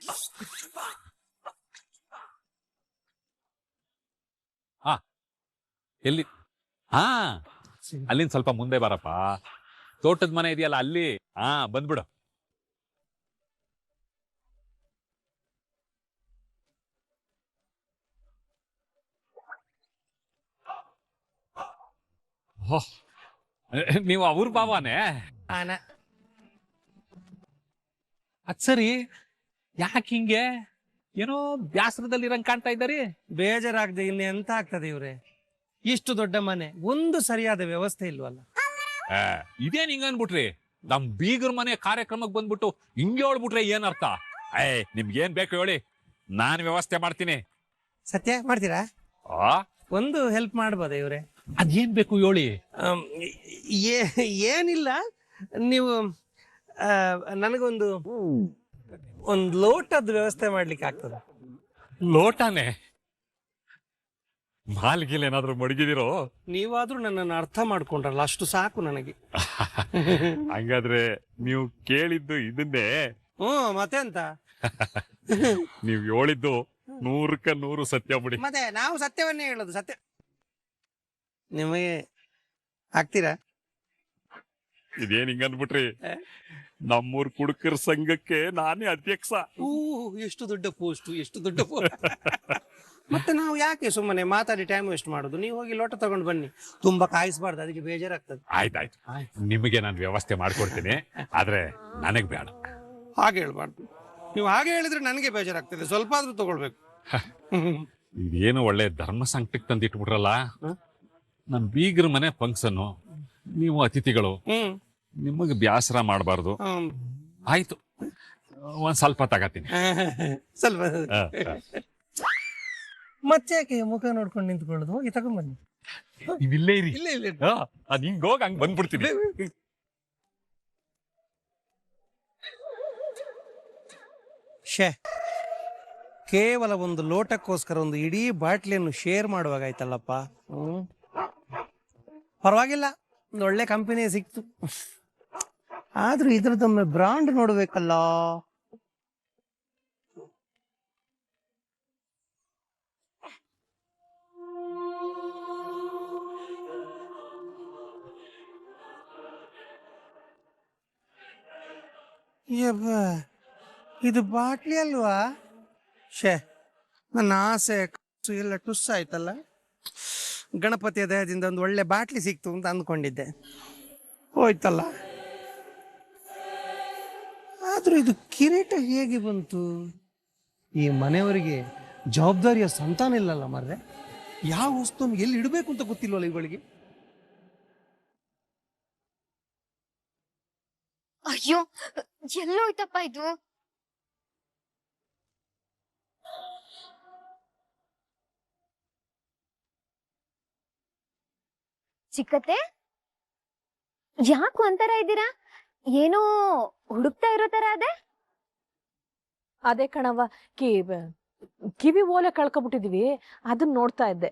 ಹಾ, ಎಲ್ಲಿ? ಹಾ, ಅಲ್ಲಿಂದ ಸ್ವಲ್ಪ ಮುಂದೆ ಬಾರಪ್ಪ. ತೋಟದ ಮನೆ ಇದೆಯಲ್ಲ ಅಲ್ಲಿ. ಹಾ, ಬಂದ್ಬಿಡು. ನೀವು ಅವ್ರ ಭಾವನೆ? ಅದ್ ಸರಿ, ಯಾಕೆ ಹಿಂಗೆ ಏನೋ ಬ್ಯಾಸರದಲ್ಲಿರಂಗ್ ಕಾಣ್ತಾ ಇದ್ದಾರಿ? ಬೇಜಾರಾಗದೆ ಇನ್ನು ಎಂತ ಆಗ್ತದೆ ಇವ್ರೆ? ಇಷ್ಟು ದೊಡ್ಡ ಮನೆ, ಒಂದು ಸರಿಯಾದ ವ್ಯವಸ್ಥೆ ಇಲ್ವಲ್ಲ. ಇದೇನ್ ಹಿಂಗ ಅನ್ಬಿಟ್ರಿ? ನಮ್ ಬೀಗರ ಮನೆ ಕಾರ್ಯಕ್ರಮಕ್ಕೆ ಬಂದ್ಬಿಟ್ಟು ಹಿಂಗೆ ಹೇಳ್ಬಿಟ್ರೆ ಏನ್ ಅರ್ಥ? ನಿಮ್ಗೇನ್ ಬೇಕು ಹೇಳಿ, ನಾನ್ ವ್ಯವಸ್ಥೆ ಮಾಡ್ತೀನಿ. ಸತ್ಯ ಮಾಡ್ತೀರಾ? ಆ ಒಂದು ಹೆಲ್ಪ್ ಮಾಡ್ಬೋದ ಇವ್ರೆ? ಅದೇನ್ ಬೇಕು ಹೇಳಿ. ಏನಿಲ್ಲ, ನೀವು ನನಗೊಂದು ಲೋಟದ ವ್ಯವಸ್ಥೆ ಮಾಡ್ಲಿಕ್ಕೆ ಆಗ್ತದ? ಲೋಟನೇ? ಮಾಲ್ಗಿಲ್ ಏನಾದ್ರು ಮಡಗಿದಿರೋ? ನೀವಾದ್ರೂ ನನ್ನನ್ನು ಅರ್ಥ ಮಾಡ್ಕೊಂಡ್ರಲ್ಲ, ಅಷ್ಟು ಸಾಕು ನನಗೆ. ಹಂಗಾದ್ರೆ ನೀವು ಕೇಳಿದ್ದು ಇದನ್ನೇ? ಮತ್ತೆಂತ? ನೀವ್ ಹೇಳಿದ್ದು 100ಕ್ಕೆ 100 ಸತ್ಯ ಬಿಡಿ. ಮತ್ತೆ ನಾವು ಸತ್ಯವನ್ನೇ ಹೇಳೋದು. ಸತ್ಯ ನಿಮಗೆ ಆಗ್ತೀರಾ? ಇದೇನ್ ಹಿಂಗ ಅನ್ಬಿಟ್ರಿ? ನಮ್ಮೂರ್ ಕುಡುಕರ ಸಂಘಕ್ಕೆ ನಾನೇ ಅಧ್ಯಕ್ಷ. ಎಷ್ಟು ದೊಡ್ಡ ಪೋಸ್ಟ್, ಎಷ್ಟು ದೊಡ್ಡ ಪೋಸ್ಟ್. ಮತ್ತೆ ನಾವು ಯಾಕೆ ಸುಮ್ಮನೆ ಮಾತಾಡಿ ಟೈಮ್ ವೇಸ್ಟ್ ಮಾಡೋದು? ನೀವು ಹೋಗಿ ಲೋಟ ತಗೊಂಡು ಬನ್ನಿ, ತುಂಬಾ ಕಾಯಿಸಬಾರ್ದು, ಅದಕ್ಕೆ ಬೇಜಾರಾಗ್ತದೆ. ಆಯ್ತಾಯ್ತು, ನಿಮಗೆ ನಾನು ವ್ಯವಸ್ಥೆ ಮಾಡ್ಕೊಡ್ತೀನಿ, ಆದ್ರೆ ನನಗ್ ಬೇಡ. ಹಾಗೆ ಹೇಳ್ಬಾರ್ದು. ನೀವು ಹಾಗೆ ಹೇಳಿದ್ರೆ ನನಗೆ ಬೇಜಾರಾಗ್ತದೆ, ಸ್ವಲ್ಪ ಆದ್ರೂ ತಗೊಳ್ಬೇಕು. ಇದೇನು ಒಳ್ಳೆ ಧರ್ಮ ಸಂಕಟಕ್ಕೆ ತಂದಿಟ್ಬಿಟ್ರಲ್ಲ. ನಮ್ ಬೀಗ್ರ ಮನೆ ಫಂಕ್ಷನ್, ನೀವು ಅತಿಥಿಗಳು, ನಿಮಗೆ ಬ್ಯಾಸರ ಮಾಡಬಾರ್ದು. ಆಯ್ತು, ಒಂದ್ ಸ್ವಲ್ಪ ತಗತೀನಿ. ಸ್ವಲ್ಪ ಮತ್ತೆ ಯಾಕೆ ಮುಖ ನೋಡ್ಕೊಂಡು ನಿಂತ್ಕೊಳ್ಳೋದು? ಹೋಗಿ ತಗೊಂಡ್ಬನ್ನಿ. ಇಲ್ಲೇ ಇರಿ. ಇಲ್ಲ ಇಲ್ಲ, ಅದ್ ಹಿಂಗ್ ಹೋಗಿ ಹಂಗ್ ಬಂದ್ಬಿಡ್ತೀನಿ. ಕೇವಲ ಒಂದು ಲೋಟಕ್ಕೋಸ್ಕರ ಒಂದು ಇಡೀ ಬಾಟ್ಲಿಯನ್ನು ಶೇರ್ ಮಾಡುವಾಗ ಆಯ್ತಲ್ಲಪ್ಪ. ಪರವಾಗಿಲ್ಲ, ಒಂದು ಒಳ್ಳೆ ಕಂಪನಿ ಸಿಕ್ತು. ಆದ್ರೂ ಇದ್ರದೊಮ್ಮೆ ಬ್ರಾಂಡ್ ನೋಡ್ಬೇಕಲ್ಲ. ಇದು ಬಾಟ್ಲಿ ಅಲ್ವಾ? ನನ್ನ ಆಸೆ ಎಲ್ಲ ಟುಸ್ ಆಯ್ತಲ್ಲ. ಗಣಪತಿಯ ದಯದಿಂದ ಒಂದು ಒಳ್ಳೆ ಬಾಟ್ಲಿ ಸಿಕ್ತು ಅಂತ ಅಂದ್ಕೊಂಡಿದ್ದೆ, ಹೋಯ್ತಲ್ಲ. ಆದ್ರೂ ಇದು ಕಿರೀಟ ಹೇಗೆ ಬಂತು? ಈ ಮನೆಯವರಿಗೆ ಜವಾಬ್ದಾರಿಯ ಸಂತಾನ ಇಲ್ಲಲ್ಲ ಮರ್ರೆ. ಯಾವ ವಸ್ತುವನ್ನು ಎಲ್ಲಿ ಇಡಬೇಕು ಅಂತ ಗೊತ್ತಿಲ್ವಲ್ಲ ಇವುಗಳಿಗೆ. ಅಯ್ಯೋ, ಎಲ್ಲೋಯ್ತಪ್ಪ ಇದು? ಚಿಕ್ಕತ್ತೆ, ಯಾಕು ಅಂತರ ಇದ್ದೀರಾ? ಏನೋ ಹುಡುಕ್ತಾ ಇರೋ ತರ ಅದೇ. ಅದೇ ಕಣವ, ಕಿವಿ ಓಲೆ ಕಳ್ಕೊಬಿಟ್ಟಿದೀವಿ, ಅದನ್ನ ನೋಡ್ತಾ ಇದ್ದೆ.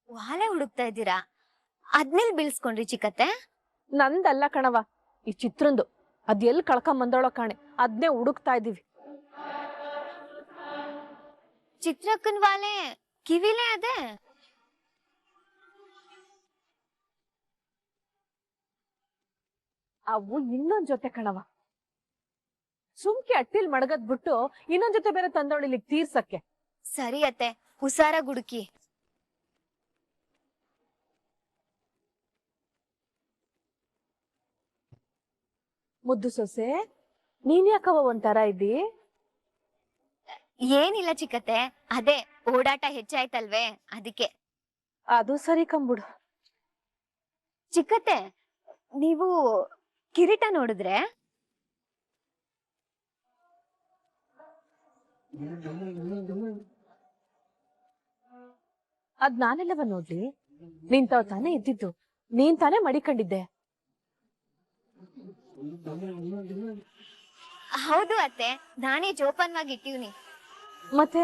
ವಾಲೆ ಹುಡುಕ್ತಾ ಇದ್ದೀರಾ? ಅದ್ನೆಲ್ ಬೀಳ್ಸ್ಕೊಂಡ್ರಿ ಚಿಕ್ಕತ್ತೆ? ನಂದಲ್ಲ ಕಣವ, ಈ ಚಿತ್ರಂದು. ಅದ್ ಎಲ್ಲಿ ಕಳ್ಕೊಂಬಂದೋಳೋ ಕಾಣೆ, ಅದ್ನೇ ಹುಡುಕ್ತಾ ಇದೀವಿ. ಚಿತ್ರಕ್ಕನ್ ವಾಲೆ ಕಿವಿಲೇ ಅದೇ? ಅವು ಇನ್ನೊಂದ್ ಜೊತೆ ಕಣವ. ಸುಮ್ಕೆ ಅಟ್ಟಿಲ್ ಮಡಗದ್ ಬಿಟ್ಟು ಇನ್ನೊಂದ್ ಜೊತೆ ಬೇರೆ ತಂದವಳಿಲಿಕ್ ತೀರ್ಸಕ್ಕೆ. ಸರಿ ಅತ್ತೆ, ಹುಷಾರ ಗುಡುಕಿ. ಮುದ್ದು ಸೊಸೆ, ನೀನ್ ಯಾಕವ ಒಂಥರ ಇದ್ದಿ? ಏನಿಲ್ಲ ಚಿಕ್ಕತ್ತೆ, ಅದೇ ಓಡಾಟ ಹೆಚ್ಚಾಯ್ತಲ್ವೇ ಅದಕ್ಕೆ. ಅದು ಸರಿ ಕಂಬುಡು. ಚಿಕ್ಕತ್ತೆ, ನೀವು ಕಿರೀಟ ನೋಡಿದ್ರೆ ಅದ್ ನಾನೆಲ್ಲವ ನೋಡ್ಲಿ? ನಿಂತವ್ ತಾನೇ ಇದ್ದಿದ್ದು, ನೀನ್ ತಾನೇ ಮಡಿಕೊಂಡಿದ್ದೆ. ಹೌದು ಅತ್ತೆ, ನಾನೇ ಜೋಪಾನವಾಗಿ ಇಟ್ಟಿವ್ನಿ. ಮತ್ತೆ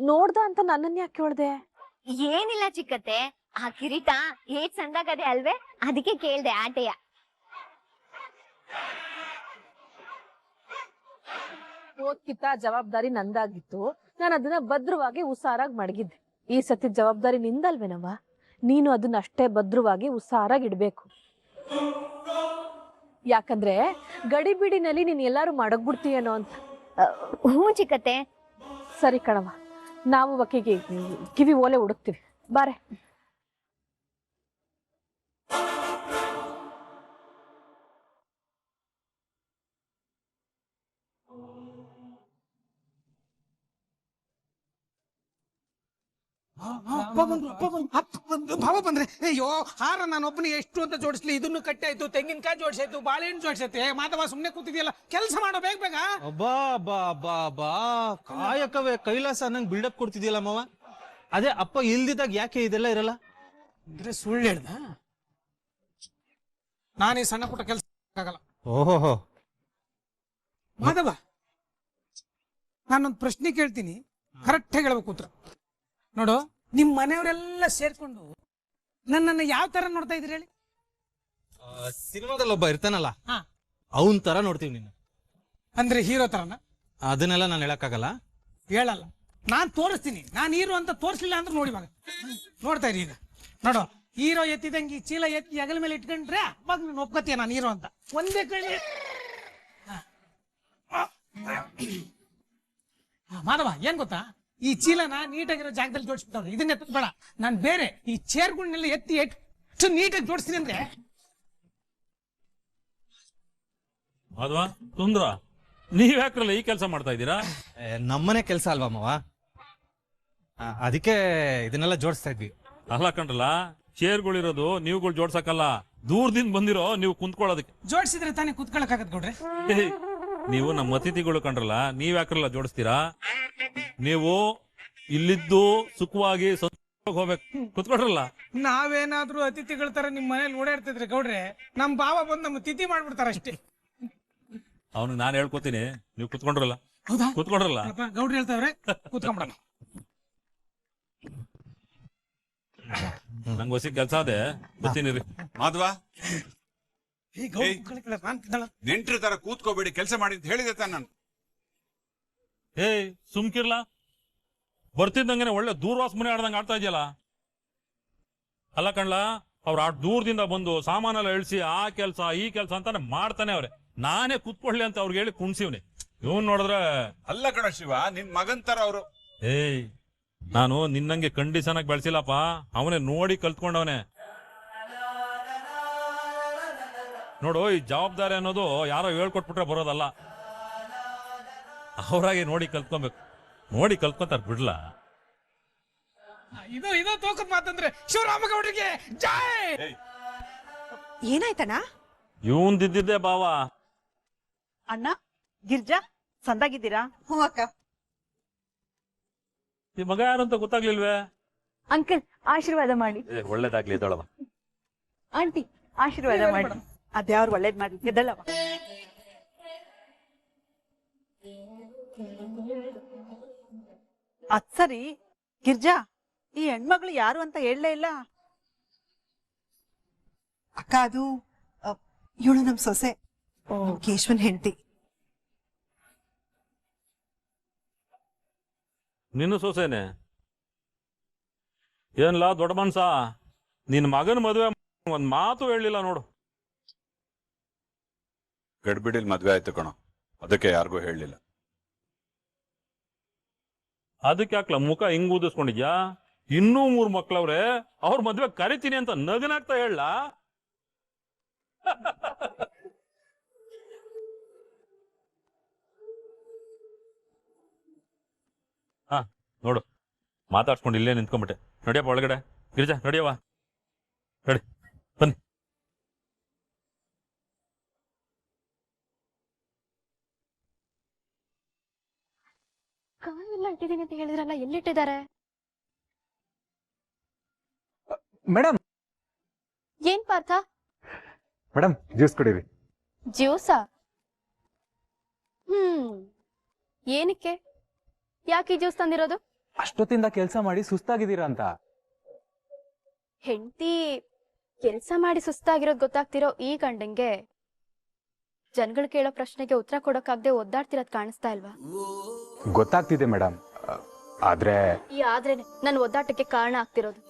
ನೋಡ್ದ ಅಂತ ನನ್ನನ್ ಯಾಕೆ ಕೇಳ್ದೆ? ಏನಿಲ್ಲ ಚಿಕ್ಕತ್ತೆ, ಆ ಕಿರೀಟ ಏಟ್ ಸಂದಾಗದೆ ಅಲ್ವೇ, ಅದಕ್ಕೆ ಕೇಳ್ದೆ ಆಟೆಯ. ಓದ್ಕಿತ್ತ ಜವಾಬ್ದಾರಿ ನಂದಾಗಿತ್ತು, ನಾನು ಅದನ್ನ ಭದ್ರವಾಗಿ ಉಸಾರಾಗಿ ಮಡಗಿದ್ದೆ. ಈ ಸತಿ ಜವಾಬ್ದಾರಿ ನಿಂದಲ್ವೇನವ? ನೀನು ಅದನ್ನ ಅಷ್ಟೇ ಭದ್ರವಾಗಿ ಉಸಾರಾಗಿ ಇಡ್ಬೇಕು. ಯಾಕಂದ್ರೆ ಗಡಿಬಿಡಿನಲ್ಲಿ ನೀನ್ ಎಲ್ಲಾರು ಮಡಗ್ಬಿಡ್ತೀಯೇನೋ ಅಂತ. ಹ್ಞೂ ಚಿಕ್ಕತ್ತೆ. ಸರಿ ಕಣವ, ನಾವು ವಕಿಗೆ ಕಿವಿ ಓಲೆ ಹುಡುಕ್ತಿವಿ, ಬಾರೆ. ಭಾವ ಬಂದ್ರೆ ಅಯ್ಯೋ ಹಾರ ನಾನು ಒಬ್ಬನಿಗೆ ಎಷ್ಟು ಅಂತ ಜೋಡಿಸ್ಲಿ, ಇದನ್ನು ಕಟ್ಟಾಯ್ತು, ತೆಂಗಿನಕಾಯಿ ಜೋಡಿಸಾಯ್ತು, ಬಾಳೆಹಣ್ಣು ಜೋಡಿಸೈತೆ. ಮಾಧವ ಸುಮ್ನೆ ಕೂತಿದ್ಯಲ್ಲ, ಕೆಲಸ ಮಾಡೋ ಬೇಗ ಬೇಗ. ಬಾ ಬಾ ಬಾ ಬಾ ಕಾಯಕವೇ ಕೈಲಾಸ ನಂಗೆ ಬಿಲ್ಡಪ್ ಕೊಡ್ತಿದ್ಯಲ್ಲ ಮಾವ. ಅದೇ ಅಪ್ಪ ಇಲ್ದಿದ್ದಾಗ ಯಾಕೆ ಇದೆಲ್ಲ ಇರಲ್ಲ? ಅಂದ್ರೆ ಸುಳ್ಳು ಹೇಳ್ದ? ನಾನೇ ಸಣ್ಣ ಪುಟ್ಟ ಕೆಲಸ ಆಗಲ್ಲ. ಓಹೋ ಮಾಧವ, ನಾನೊಂದು ಪ್ರಶ್ನೆ ಕೇಳ್ತೀನಿ, ಕರೆಕ್ಟ್ ಆಗಿ ಹೇಳ್ಬೇಕು ಉತ್ತರ. ನೋಡು, ನಿಮ್ ಮನೆಯವರೆಲ್ಲ ಸೇರ್ಕೊಂಡು ನನ್ನನ್ನು ಯಾವ ತರ ನೋಡ್ತಾ ಇದ್ರಿ ಹೇಳಿ? ಸಿನಿಮಾದಲ್ಲಿ ಒಬ್ಬ ಇರ್ತಾನಲ್ಲ, ಅವನ್ ತರ ನೋಡ್ತೀವಿ ನೀನು. ಅಂದ್ರೆ ಹೀರೋ ತರನ? ಅದನ್ನೆಲ್ಲ ನಾನು ಹೇಳಕ್ಕಾಗಲ್ಲ. ಹೇಳಲ್ಲ, ನಾನ್ ತೋರಿಸ್ತೀನಿ. ನಾನ್ ಹೀರೋ ಅಂತ ತೋರಿಸ್ಲಿಲ್ಲ ಅಂದ್ರೆ ನೋಡಿ ಮಗ, ನೋಡ್ತಾ ಇರಿ ಈಗ. ನೋಡು, ಹೀರೋ ಎತ್ತಿದಂಗೆ ಈ ಚೀಲ ಎತ್ತಿ ಹೆಗಲ ಮೇಲೆ ಇಟ್ಕೊಂಡ್ರೆ ಅವಾಗ ನೀನು ಒಪ್ಕೋತೀಯ ನಾನು ಹೀರೋ ಅಂತ. ಒಂದೇ ಕಡೆ ಮಾಧವ, ಏನ್ ಗೊತ್ತಾ, ಈ ಚೀಲನ ನೀಟಾಗಿರೋ ಜಾಗದಲ್ಲಿ ಜೋಡಿಸ್ಬಿಟ್ಟವ್ರೆ. ಇದನ್ನ ಎತ್ತ ಬೇಡ, ನಾನು ಬೇರೆ ಈ ಚೇರ್ಗಳನ್ನೆಲ್ಲ ಎತ್ತಿ ಎಷ್ಟು ನೀಟಾಗಿ ಜೋಡಿಸ್ತೀನಿ ಅಂದ್ರೆ. ಅದ್ವಾ ತುಂದ್ರ, ನೀವ್ ಯಾಕ್ರಲ್ಲ ಈ ಕೆಲಸ ಮಾಡ್ತಾ ಇದ್ದೀರಾ? ನಮ್ಮನೆ ಕೆಲಸ ಅಲ್ವಾ ಮಾವ, ಅದಕ್ಕೆ ಇದನ್ನೆಲ್ಲ ಜೋಡಿಸ್ತಾ ಇದ್ವಿ. ಅಲ್ಲ ಕಣ್ರಲ್ಲ, ಚೇರ್ಗಳಿರೋದು ನೀವುಗಳು ಜೋಡ್ಸಕ್ಕಲ್ಲ, ದೂರದಿಂದ ಬಂದಿರೋ ನೀವು ಕುಂತ್ಕೊಳ್ಳೋದಕ್ಕೆ. ಜೋಡಿಸಿದ್ರೆ ತಾನೇ ಕುತ್ಕೊಳಕ್ಕಾಗತ್ ಗೌಡ್ರೆ. ನೀವು ನಮ್ಮ ಅತಿಥಿಗಳು ಕಂಡ್ರಲ್ಲ, ನೀವ್ ಯಾಕ್ರಲ್ಲ ಜೋಡಿಸ್ತೀರಾ? ನೀವು ಇಲ್ಲಿದ್ದು ಸುಖವಾಗಿ ಹೋಗ್ಬೇಕು, ಕುತ್ಕೊಡ್ರಲ್ಲ. ನಾವೇನಾದ್ರೂ ಅತಿಥಿಗಳ ತರ ನಿಮ್ ಮನೇಲಿ ಓಡಾಡ್ತಿದ್ರೆ ಗೌಡ್ರೆ, ನಮ್ ಭಾವ ಬಂದು ನಮ್ಮ ತಿಥಿ ಮಾಡ್ಬಿಡ್ತಾರ ಅಷ್ಟೇ. ಅವನಿಗೆ ನಾನು ಹೇಳ್ಕೊತೀನಿ, ನೀವು ಕುತ್ಕೊಂಡ್ರಲ್ಲ. ಹೌದಾ? ಕುತ್ಕೊಂಡ್ರಲ್ಲ. ಗೌಡ್ರು ಹೇಳ್ತಾವ್ರೆ, ಕುತ್ಕೊಂಡ್ಬಿಡೋಣ. ನಂಗೆ ಹೊಸ ಕೆಲಸ ಅದೇ, ಬರ್ತೀನಿ ರೀ. ಮಾಧವ, ನೆಂಟ್ರ ತರ ಕೂತ್ಕೋಬೇಡಿ, ಕೆಲಸ ಮಾಡಿ ಅಂತ ಹೇಳಿದೆ ತಾನ ನಾನು. ಏಯ್ ಸುಮ್ಕಿರ್ಲ, ಬರ್ತಿದ್ದಂಗೆ ಒಳ್ಳೆ ದೂರ್ವಾಸ ಮನೆ ಆಡ್ದಂಗೆ ಆಡ್ತಾ ಇದೆಯಲ್ಲ. ಅಲ್ಲ ಕಣ್ಲ, ಅವ್ರು ಆ ದೂರದಿಂದ ಬಂದು ಸಾಮಾನೆಲ್ಲ ಇಳಿಸಿ ಆ ಕೆಲಸ ಈ ಕೆಲಸ ಅಂತಾನೆ ಮಾಡ್ತಾನೆ ಅವ್ರೆ. ನಾನೇ ಕೂತ್ಕೊಳ್ಳಿ ಅಂತ ಅವ್ರಿಗೆ ಹೇಳಿ ಕುಣ್ಸಿವ್ನಿ. ಇವನ್ ನೋಡಿದ್ರೆ ಅಲ್ಲ ಕಣ ಶಿವ, ನಿನ್ ಮಗನ್ ತರ ಅವರು. ಏಯ್, ನಾನು ನಿನ್ನಂಗೆ ಕಂಡೀಷನ್ ಆಗಿ ಬೆಳೆಸಿಲ್ಲಪ್ಪ, ಅವನೇ ನೋಡಿ ಕಲ್ತ್ಕೊಂಡವನೇ. ನೋಡು, ಈ ಜವಾಬ್ದಾರಿ ಅನ್ನೋದು ಯಾರೋ ಹೇಳ್ಕೊಟ್ಬಿಟ್ರೆ ಬರೋದಲ್ಲ, ಅವರಾಗಿ ನೋಡಿ ಕಲ್ತ್ಕೊಬೇಕು. ನೋಡಿ ಕಲ್ತ್ಕೊಂತಾರ ಬಿಡ್ಲಾ? ಇದು ತೋಕದ್ ಮಾತಂದ್ರೆ ಶಿವರಾಮಗೌಡರಿಗೆ ಜೈ. ಏನಾಯ್ತಣ್ಣ? ಇವನ್ ದಿದ್ದಿದ್ದೆ ಬಾವ. ಅಣ್ಣ, ಗಿರ್ಜಾ ಸಂದಾಗಿದ್ದೀರಾ? ಹ್ಞೂ ಅಕ್ಕ. ಈ ಮಗ ಯಾರು ಅಂತ ಗೊತ್ತಾಗ್ಲಿಲ್ವೇ? ಅಂಕಲ್, ಆಶೀರ್ವಾದ ಮಾಡಿ. ಒಳ್ಳೇದಾಗ್ಲಿ, ಎದ್ದಳವ. ಆಂಟಿ, ಆಶೀರ್ವಾದ ಮಾಡಿ. ಅದ್ಯಾವ್ರು ಒಳ್ಳೇದ್ ಮಾಡಿ, ಎದ್ದಳವ. ಅದ್ ಸರಿ ಗಿರ್ಜಾ, ಈ ಹೆಣ್ಮಗಳು ಯಾರು ಅಂತ ಹೇಳಲೇ ಇಲ್ಲ. ಅಕ್ಕ, ಅದು ಇವಳು ನಮ್ ಸೊಸೆ, ಕೇಶವನ್ ಹೆಂಡತಿ. ನಿನ್ನ ಸೊಸೆನೆ? ಏನ್ಲ ದೊಡ್ಡ ಮನ್ಸ, ನಿನ್ ಮಗನ ಮದುವೆ ಒಂದ್ ಮಾತು ಹೇಳಿಲ್ಲ ನೋಡು. ಗಡ್ಬಿಡಿಲ್ ಮದ್ವೆ ಆಯ್ತು ಕಣೋ, ಅದಕ್ಕೆ ಯಾರಿಗೂ ಹೇಳಲಿಲ್ಲ. ಅದಕ್ಕೆ ಯಾಕ್ಲ ಮುಖ ಹಿಂಗ್ ಊದಿಸ್ಕೊಂಡಿದ್ಯಾ? ಇನ್ನೂ 3 ಮಕ್ಳವ್ರೆ, ಅವ್ರ ಮದ್ವೆ ಕರಿತೀನಿ ಅಂತ ನಗನಾಗ್ತಾ ಹೇಳ. ಹಾ ನೋಡು ಮಾತಾಡ್ಸ್ಕೊಂಡು ಇಲ್ಲೇ ನಿಂತ್ಕೊಂಡ್ಬಿಟ್ಟೆ. ನಡಿಯಪ್ಪ ಒಳಗಡೆ. ಗಿರಿಜಾ ನಡಿಯವ್ವ, ನಡಿ ಬನ್ನಿ. ಕಾಯೆಲ್ಲ ಇಟ್ಟಿದ್ದೀನಿ ಅಂತ ಹೇಳಿದ್ರಲ್ಲ, ಎಲ್ಲಿಟ್ಟಿದ್ದಾರೆ? ಮೇಡಮ್ ಏನ್ ಪಾರ್ಥ? ಮೇಡಮ್ ಜ್ಯೂಸ್ ಕುಡೀರಿ. ಜ್ಯೂಸಾ? ಏನಕ್ಕೆ? ಯಾಕೆ ಈ ಜ್ಯೂಸ್ ತಂದಿರೋದು? ಅಷ್ಟೊತ್ತಿಂದ ಕೆಲಸ ಮಾಡಿ ಸುಸ್ತಾಗಿದ್ದೀರಾ ಅಂತ. ಹೆಂಡತಿ ಕೆಲ್ಸ ಮಾಡಿ ಸುಸ್ತಾಗಿರೋದು ಗೊತ್ತಾಗ್ತಿರೋ ಈ ಗಂಡಂಗೆ ಜನಗಳು ಕೇಳೋ ಪ್ರಶ್ನೆಗೆ ಉತ್ತರ ಕೊಡೋಕಾಗ್ದೆ ಒದ್ದಾಡ್ತಿರೋದ್ ಕಾಣಿಸ್ತಾ ಇಲ್ವಾ? ಗೊತ್ತಾಗ್ತಿದೆ ಮೇಡಮ್, ಆದ್ರೆ ಈ ಆದ್ರೇನೆ ನನ್ ಒದ್ದಾಟಕ್ಕೆ ಕಾರಣ ಆಗ್ತಿರೋದು.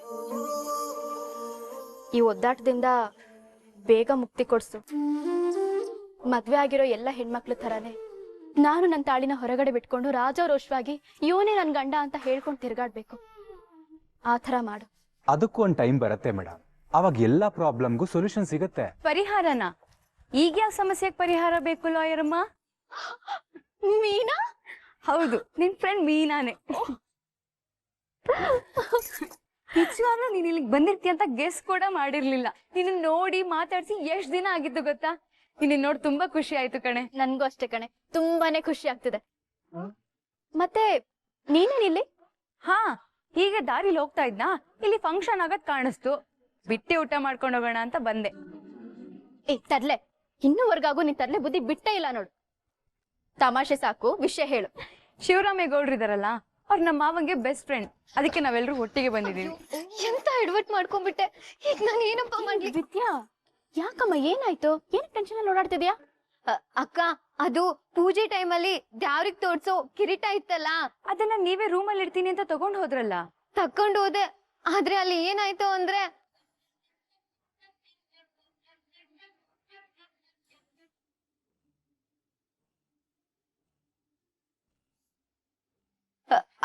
ಈ ಒದ್ದಾಟದಿಂದ ಬೇಗ ಮುಕ್ತಿ ಕೊಡ್ಸು. ಮದ್ವೆ ಆಗಿರೋ ಎಲ್ಲ ಹೆಣ್ಮಕ್ಳ ಥರಾನೇ ನಾನು ನನ್ನ ತಾಳಿನ ಹೊರಗಡೆ ಬಿಟ್ಕೊಂಡು ರಾಜಾರೋಷವಾಗಿ ಇವನೇ ನನ್ ಗಂಡ ಅಂತ ಹೇಳ್ಕೊಂಡು ತಿರ್ಗಾಡ್ಬೇಕು. ಆ ಥರ ಮಾಡು. ಅದಕ್ಕೂ ಒಂದು ಟೈಮ್ ಬರುತ್ತೆ ಮೇಡಮ್, ಅವಾಗ ಎಲ್ಲಾ ಪ್ರಾಬ್ಲಮ್ಗೂ ಸೊಲ್ಯೂಷನ್ ಸಿಗುತ್ತೆ. ಪರಿಹಾರನ? ಈಗ ಯಾವ ಸಮಸ್ಯೆಗೆ ಪರಿಹಾರ ಬೇಕು ಲಾಯರಮ್ಮ? ಮೀನಾ? ಹೌದು, ನಿನ್ ಫ್ರೆಂಡ್ ಮೀನಾನೆ. ನಿಜವಾಗ್ಲೂ ನೀನ್ ಇಲ್ಲಿಗೆ ಬಂದಿರ್ತೀಯ ಅಂತ ಗೆಸ್ ಕೂಡ ಮಾಡಿರ್ಲಿಲ್ಲ. ನಿನ್ನ ನೋಡಿ ಮಾತಾಡ್ಸಿ ಎಷ್ಟ್ ದಿನ ಆಗಿತ್ತು ಗೊತ್ತಾ? ನಿನ್ನ ನೋಡಿ ತುಂಬಾ ಖುಷಿ ಆಯ್ತು ಕಣೆ. ನನ್ಗೂ ಅಷ್ಟೇ ಕಣೆ, ತುಂಬಾನೇ ಖುಷಿ ಆಗ್ತಿದೆ. ಮತ್ತೆ ನೀನೇನಿಲ್ಲಿ? ಹಾ, ಹೀಗೆ ದಾರಿಲಿ ಹೋಗ್ತಾ ಇದ್ನಾ, ಇಲ್ಲಿ ಫಂಕ್ಷನ್ ಆಗದ್ ಕಾಣಿಸ್ತು, ಬಿಟ್ಟೆ ಊಟ ಮಾಡ್ಕೊಂಡು ಹೋಗೋಣ ಅಂತ ಬಂದೆ. ಏ ತರ್ಲೆ, ಇನ್ನೂವರೆಗಾಗೂ ನೀನ್ ತರ್ಲೆ ಬುದ್ಧಿ ಬಿಟ್ಟೇ ಇಲ್ಲ ನೋಡು. ತಮಾಷೆ ಸಾಕು, ವಿಷಯ ಹೇಳು. ಶಿವರಾಮೇಗೌಡ್ರಿದಾರಲ್ಲ, ಅವ್ರ ನಮ್ಮ ಮಾವಂಗೆ ಬೆಸ್ಟ್ ಫ್ರೆಂಡ್, ಅದಕ್ಕೆ ನಾವೆಲ್ಲರೂ ಒಟ್ಟಿಗೆ ಬಂದಿದೀವಿ. ಎಂತ ಎಡವಟ್ ಮಾಡ್ಕೊಂಡ್ಬಿಟ್ಟೆ. ಈಗ ನಾನು ಏನಪ್ಪ ಮಾಡ್ಲಿ? ವಿದ್ಯಾ, ಯಾಕಮ್ಮ ಏನಾಯ್ತು? ಏನ್ ಟೆನ್ಷನ್ ಅಲ್ಲಿ ಓಡಾಡ್ತಿದ್ಯಾ? ಅಕ್ಕ, ಅದು ಪೂಜೆ ಟೈಮಲ್ಲಿ ದ್ಯಾವ್ರಿಗ್ ತೋರ್ಸೋ ಕಿರೀಟ ಇತ್ತಲ್ಲ, ಅದನ್ನ ನೀವೇ ರೂಮಲ್ಲಿ ಇರ್ತೀನಿ ಅಂತ ತಗೊಂಡ್ ಹೋದ್ರಲ್ಲ. ತಕೊಂಡು ಹೋದೆ, ಆದ್ರೆ ಅಲ್ಲಿ ಏನಾಯ್ತು ಅಂದ್ರೆ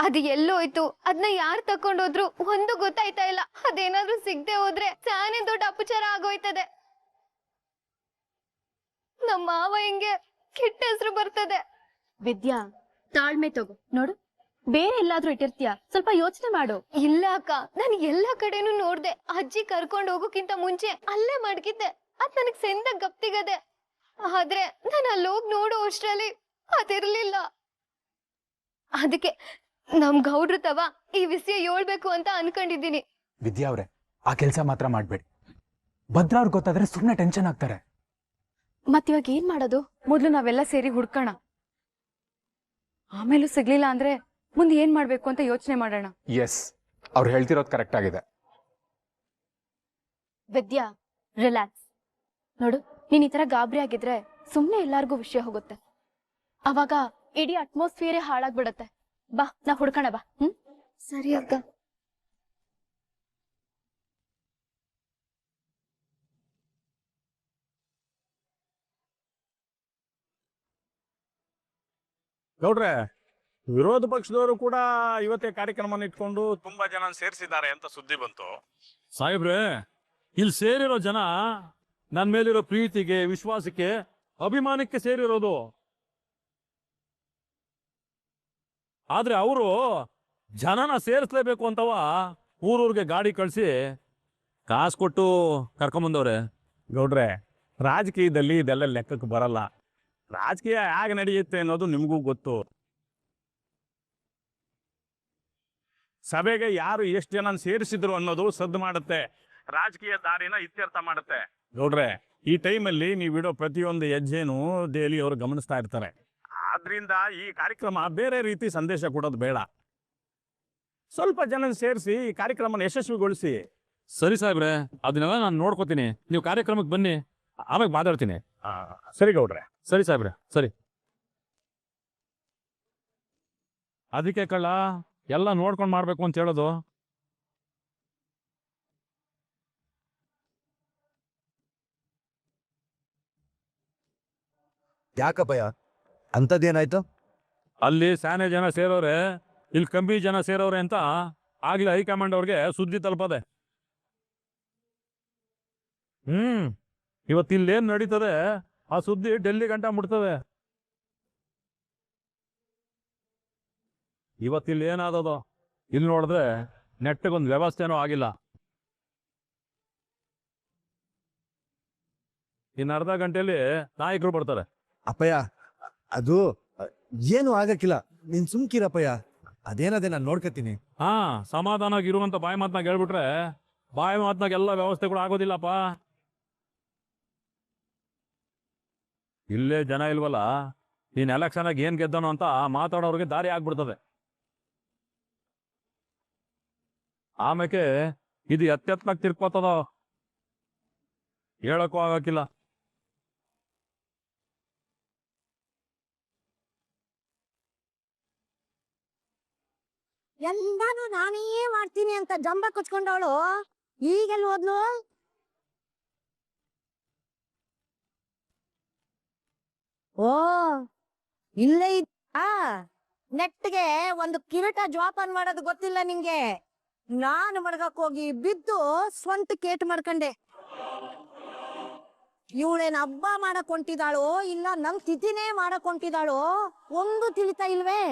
ಅದು ಎಲ್ಲೋಯ್ತು, ಅದನ್ನ ಯಾರು ತಕೊಂಡೋದ್ರು ಒಂದು ಗೊತ್ತಾಯ್ತಾ ಇಲ್ಲ. ಅದೇನಾದ್ರೂ ಸಿಗದೆ ಹೋದ್ರೆ ಸಾನೆ ದೊಡ್ಡ ಅಪಚಾರ ಆಗೋಯ್ತದೆ. ನಮ್ಮ ಮಾವ ಹಿಂಗೆ ಕೆಟ್ಟ ಹೆಸರು ಬರ್ತದೆ. ವಿದ್ಯಾ, ತಾಳ್ಮೆ ತಗೋ. ನೋಡು, ಬೇರೆ ಎಲ್ಲಾದ್ರೂ ಇಟ್ಟಿರ್ತೀಯ, ಸ್ವಲ್ಪ ಯೋಚನೆ ಮಾಡು. ಇಲ್ಲ ಅಕ್ಕ, ನಾನು ಎಲ್ಲಾ ಕಡೆನೂ ನೋಡ್ದೆ. ಅಜ್ಜಿ ಕರ್ಕೊಂಡು ಹೋಗೋಕ್ಕಿಂತ ಮುಂಚೆ ಅಲ್ಲೇ ಮಡಗಿದ್ದೆ. ಅದ್ ನನಗ್ ಸೆಂದ ಗಪ್ತಿಗದೆ. ಆದ್ರೆ ನಾನು ಅಲ್ಲಿ ಹೋಗಿ ನೋಡೋ ಅಷ್ಟ್ರಲ್ಲಿ ಅದಿರ್ಲಿಲ್ಲ. ಅದಕ್ಕೆ ನಮ್ ಗೌಡ್ರು ತವ ಈ ವಿಷಯ ಹೇಳ್ಬೇಕು ಅಂತ ಅನ್ಕೊಂಡಿದ್ದೀನಿ. ವಿದ್ಯಾ ಅವ್ರೆ, ಆ ಕೆಲಸ ಮಾತ್ರ ಮಾಡ್ಬೇಡಿ. ಭದ್ರ ಅವ್ರಿಗೆ ಗೊತ್ತಾದ್ರೆ ಸುಮ್ಮನೆ ಟೆನ್ಷನ್ ಆಗ್ತಾರೆ. ಮತ್ತಿವಾಗ ಏನ್ ಮಾಡೋದು? ಮೊದ್ಲು ನಾವೆಲ್ಲ ಸೇರಿ ಹುಡ್ಕೋಣ, ಆಮೇಲೂ ಸಿಗ್ಲಿಲ್ಲ ಅಂದ್ರೆ ಮುಂದೆ ಏನ್ ಮಾಡ್ಬೇಕು ಅಂತ ಯೋಚನೆ ಮಾಡೋಣ. ಎಸ್, ಅವ್ರು ಹೇಳ್ತಿರೋದು ಕರೆಕ್ಟ್ ಆಗಿದೆ. ವಿದ್ಯಾ, ರಿಲ್ಯಾಕ್ಸ್. ನೋಡು, ನೀನ್ ಈ ತರ ಗಾಬರಿ ಆಗಿದ್ರೆ ಸುಮ್ನೆ ಎಲ್ಲಾರ್ಗೂ ವಿಷಯ ಹೋಗುತ್ತೆ. ಅವಾಗ ಇಡೀ ಅಟ್ಮಾಸ್ಫಿಯರೇ ಹಾಳಾಗ್ಬಿಡತ್ತೆ. ಬಾ, ನಾ ಹುಡ್ಕೋಣ ಬಾ. ಸರಿ ಅಕ್ಕ. ಗೌಡ್ರೆ, ವಿರೋಧ ಪಕ್ಷದವರು ಕೂಡ ಇವತ್ತೇ ಕಾರ್ಯಕ್ರಮ ಇಟ್ಕೊಂಡು ತುಂಬಾ ಜನ ಸೇರಿಸಿದ್ದಾರೆ ಅಂತ ಸುದ್ದಿ ಬಂತು. ಸಾಹೇಬ್ರೆ, ಇಲ್ಲಿ ಸೇರಿರೋ ಜನ ನನ್ನ ಮೇಲಿರೋ ಪ್ರೀತಿಗೆ, ವಿಶ್ವಾಸಕ್ಕೆ, ಅಭಿಮಾನಕ್ಕೆ ಸೇರಿರೋದು. ಆದ್ರೆ ಅವರು ಜನನ ಸೇರಿಸ್ಲೇಬೇಕು ಅಂತವ ಊರೂರ್ಗೆ ಗಾಡಿ ಕಳಿಸಿ ಕಾಸು ಕೊಟ್ಟು ಕರ್ಕೊಂಬಂದವ್ರೆ. ಗೌಡ್ರೆ, ರಾಜಕೀಯದಲ್ಲಿ ಇದೆಲ್ಲ ಲೆಕ್ಕಕ್ಕೆ ಬರಲ್ಲ. ರಾಜಕೀಯ ಹೇಗೆ ನಡೆಯುತ್ತೆ ಅನ್ನೋದು ನಿಮಗೂ ಗೊತ್ತು. ಸಭೆಗೆ ಯಾರು ಎಷ್ಟು ಜನ ಸೇರಿಸಿದ್ರು ಅನ್ನೋದು ಸದ್ದು ಮಾಡುತ್ತೆ, ರಾಜಕೀಯ ದಾರಿನ ಇತ್ಯರ್ಥ ಮಾಡುತ್ತೆ. ಗೌಡ್ರೆ, ಈ ಟೈಮಲ್ಲಿ ನೀವು ಇಡೋ ಪ್ರತಿಯೊಂದು ಹೆಜ್ಜೆನೂ ಡೈಲಿ ಅವರು ಗಮನಿಸ್ತಾ ಇರ್ತಾರೆ. ಆದ್ರಿಂದ ಈ ಕಾರ್ಯಕ್ರಮ ಬೇರೆ ರೀತಿ ಸಂದೇಶ ಕೊಡೋದು ಬೇಡ. ಸ್ವಲ್ಪ ಜನ ಸೇರಿಸಿ ಈ ಕಾರ್ಯಕ್ರಮನ ಯಶಸ್ವಿಗೊಳಿಸಿ. ಸರಿ ಸಾಹೇಬ್ರೆ, ಅದನ್ನೆಲ್ಲ ನಾನು ನೋಡ್ಕೋತೀನಿ. ನೀವು ಕಾರ್ಯಕ್ರಮಕ್ಕೆ ಬನ್ನಿ, ಆಮೇಲೆ ಮಾತಾಡ್ತೀನಿ. ಸರಿ ಗೌಡ್ರೆ. ಸರಿ ಸಾಹೇಬ್ರೆ, ಸರಿ. ಅದಕ್ಕೆ ಕಳ್ಳ ಎಲ್ಲ ನೋಡ್ಕೊಂಡು ಮಾಡ್ಬೇಕು ಅಂತ ಹೇಳೋದು. ಯಾಕಪ್ಪಯ್ಯ, ಅಂಥದ್ದೇನಾಯ್ತು? ಅಲ್ಲಿ ಸ್ಯಾನೆ ಜನ ಸೇರೋರೆ, ಇಲ್ಲಿ ಕಮ್ಮಿ ಜನ ಸೇರೋರೆ ಅಂತ ಆಗ್ಲೇ ಹೈಕಮಾಂಡ್ ಅವ್ರಿಗೆ ಸುದ್ದಿ ತಲುಪದೆ. ಇವತ್ತು ಇಲ್ಲೇನ್ ನಡೀತದೆ ಆ ಸುದ್ದಿ ಡೆಲ್ಲಿ ಗಂಟ ಮುಟ್ತದೆ. ಇವತ್ತಿಲ್ಲಿ ಏನಾದದು ಇಲ್ಲಿ ನೋಡಿದ್ರೆ ನೆಟ್ಟಗೊಂದು ವ್ಯವಸ್ಥೆನೂ ಆಗಿಲ್ಲ. ಇನ್ನು ಅರ್ಧ ಗಂಟೆಯಲ್ಲಿ ನಾಯಕರು ಬರ್ತಾರೆ. ಅಪ್ಪಯ್ಯ ಅದು ಏನು ಆಗಕ್ಕಿಲ್ಲ, ನೀನ್ ಸುಮ್ಕಿರಪ್ಪಯ್ಯ. ಅದೇನದೇ ನಾನು ನೋಡ್ಕತೀನಿ. ಹಾ, ಸಮಾಧಾನವಾಗಿ ಇರುವಂತ ಬಾಯಿ ಮಾತನಾಗ ಹೇಳ್ಬಿಟ್ರೆ ಬಾಯಿ ಮಾತನಾಗ ಎಲ್ಲ ವ್ಯವಸ್ಥೆ ಕೂಡ ಆಗೋದಿಲ್ಲಪ್ಪ. ಇಲ್ಲೇ ಜನ ಇಲ್ವಲ್ಲ, ನೀನ್ ಎಲೆಕ್ಷನ್ ಆಗಿ ಏನ್ ಗೆದ್ದನು ಅಂತ ಮಾತಾಡೋರಿಗೆ ದಾರಿ ಆಗ್ಬಿಡ್ತದೆ. ಆಮೇಲೆ ಇದು ಎತ್ತೆತ್ನಾಗ ತಿರ್ಕೋತದ, ಹೇಳಕ್ಕೂ ಆಗಕ್ಕಿಲ್ಲ. ಎಲ್ಲಾನು ನಾನೇ ಮಾಡ್ತೀನಿ ಅಂತ ಜಂಬ ಕೊಚ್ಕೊಂಡವಳು ಈಗೆಲ್ಲ ಹೋದ್ಲು. ಓ ಇಲ್ಲೇ ನೆಟ್ಗೆ ಒಂದು ಕಿರೀಟ ಜೋಪಾನ ಮಾಡೋದು ಗೊತ್ತಿಲ್ಲ ನಿಂಗೆ. ನಾನು ಮಡ್ಗಕ್ ಹೋಗಿ ಬಿದ್ದು ಸ್ವಂತ ಕೇಟ್ ಮಾಡ್ಕೊಂಡೆ. ಇವಳೇನ್ ಹಬ್ಬ ಮಾಡಕ್ ಹೊಂಟಿದಾಳೋ ಇಲ್ಲ ನಮ್ ತಿಥಿನೇ ಮಾಡಕ್ ಹೊಂಟಿದಾಳೋ ಒಂದು ತಿಳಿತಾ ಇಲ್ವೇ.